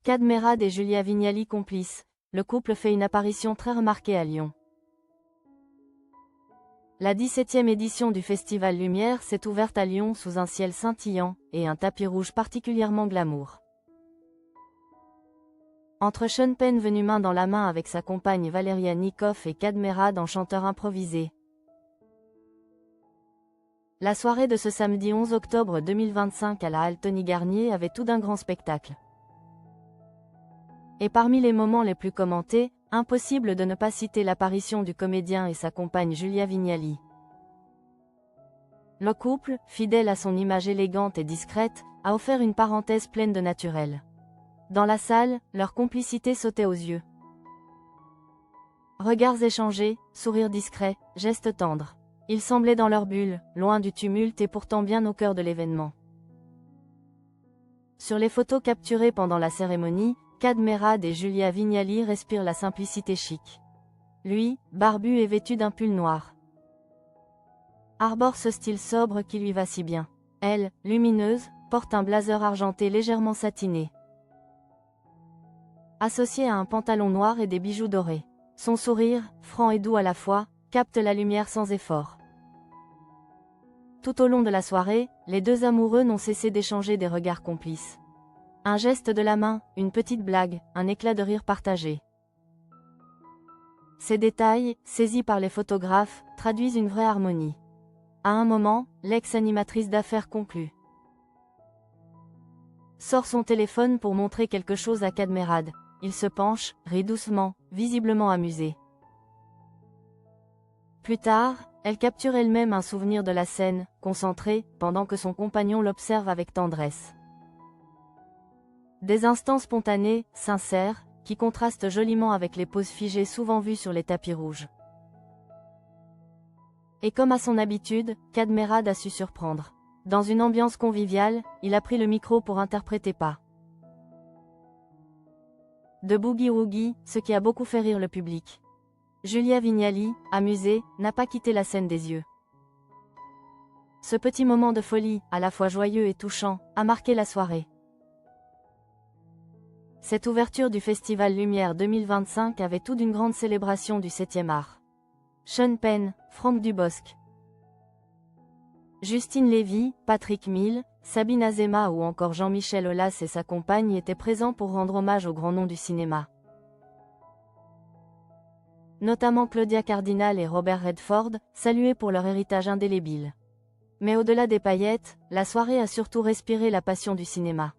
Kad Merad et Julia Vignali complices, le couple fait une apparition très remarquée à Lyon. La 17e édition du Festival Lumière s'est ouverte à Lyon sous un ciel scintillant et un tapis rouge particulièrement glamour. Entre Sean Penn venu main dans la main avec sa compagne Valeria Nikoff et Kad Merad en chanteur improvisé. La soirée de ce samedi 11 octobre 2025 à la halle Tony Garnier avait tout d'un grand spectacle. Et parmi les moments les plus commentés, impossible de ne pas citer l'apparition du comédien et sa compagne Julia Vignali. Le couple, fidèle à son image élégante et discrète, a offert une parenthèse pleine de naturel. Dans la salle, leur complicité sautait aux yeux. Regards échangés, sourires discrets, gestes tendres. Ils semblaient dans leur bulle, loin du tumulte et pourtant bien au cœur de l'événement. Sur les photos capturées pendant la cérémonie, Kad Merad et Julia Vignali respirent la simplicité chic. Lui, barbu et vêtu d'un pull noir, arbore ce style sobre qui lui va si bien. Elle, lumineuse, porte un blazer argenté légèrement satiné, associé à un pantalon noir et des bijoux dorés. Son sourire, franc et doux à la fois, capte la lumière sans effort. Tout au long de la soirée, les deux amoureux n'ont cessé d'échanger des regards complices. Un geste de la main, une petite blague, un éclat de rire partagé. Ces détails, saisis par les photographes, traduisent une vraie harmonie. À un moment, l'ex-animatrice d'affaires conclut. Sort son téléphone pour montrer quelque chose à Kad Merad. Il se penche, rit doucement, visiblement amusé. Plus tard, elle capture elle-même un souvenir de la scène, concentrée, pendant que son compagnon l'observe avec tendresse. Des instants spontanés, sincères, qui contrastent joliment avec les poses figées souvent vues sur les tapis rouges. Et comme à son habitude, Kad Merad a su surprendre. Dans une ambiance conviviale, il a pris le micro pour interpréter pas de Boogie Woogie, ce qui a beaucoup fait rire le public. Julia Vignali, amusée, n'a pas quitté la scène des yeux. Ce petit moment de folie, à la fois joyeux et touchant, a marqué la soirée. Cette ouverture du Festival Lumière 2025 avait tout d'une grande célébration du 7e art. Sean Penn, Franck Dubosc, Justine Lévy, Patrick Mille, Sabine Azema ou encore Jean-Michel Aulas et sa compagne étaient présents pour rendre hommage aux grands noms du cinéma. Notamment Claudia Cardinal et Robert Redford, salués pour leur héritage indélébile. Mais au-delà des paillettes, la soirée a surtout respiré la passion du cinéma.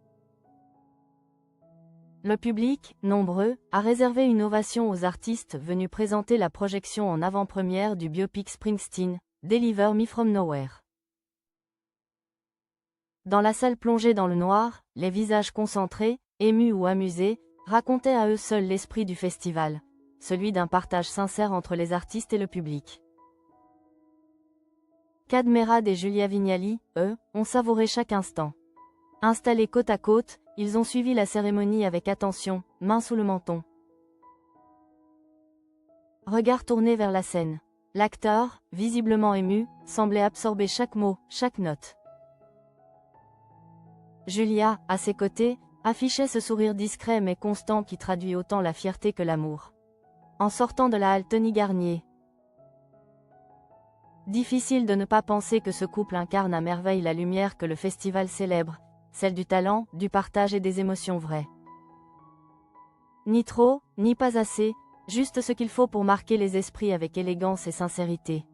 Le public, nombreux, a réservé une ovation aux artistes venus présenter la projection en avant-première du biopic Springsteen, Deliver Me From Nowhere. Dans la salle plongée dans le noir, les visages concentrés, émus ou amusés, racontaient à eux seuls l'esprit du festival, celui d'un partage sincère entre les artistes et le public. Kad Merad et Julia Vignali, eux, ont savouré chaque instant. Installés côte à côte, ils ont suivi la cérémonie avec attention, main sous le menton. Regard tourné vers la scène. L'acteur, visiblement ému, semblait absorber chaque mot, chaque note. Julia, à ses côtés, affichait ce sourire discret mais constant qui traduit autant la fierté que l'amour. En sortant de la halle Tony Garnier, difficile de ne pas penser que ce couple incarne à merveille la lumière que le festival célèbre, celle du talent, du partage et des émotions vraies. Ni trop, ni pas assez, juste ce qu'il faut pour marquer les esprits avec élégance et sincérité.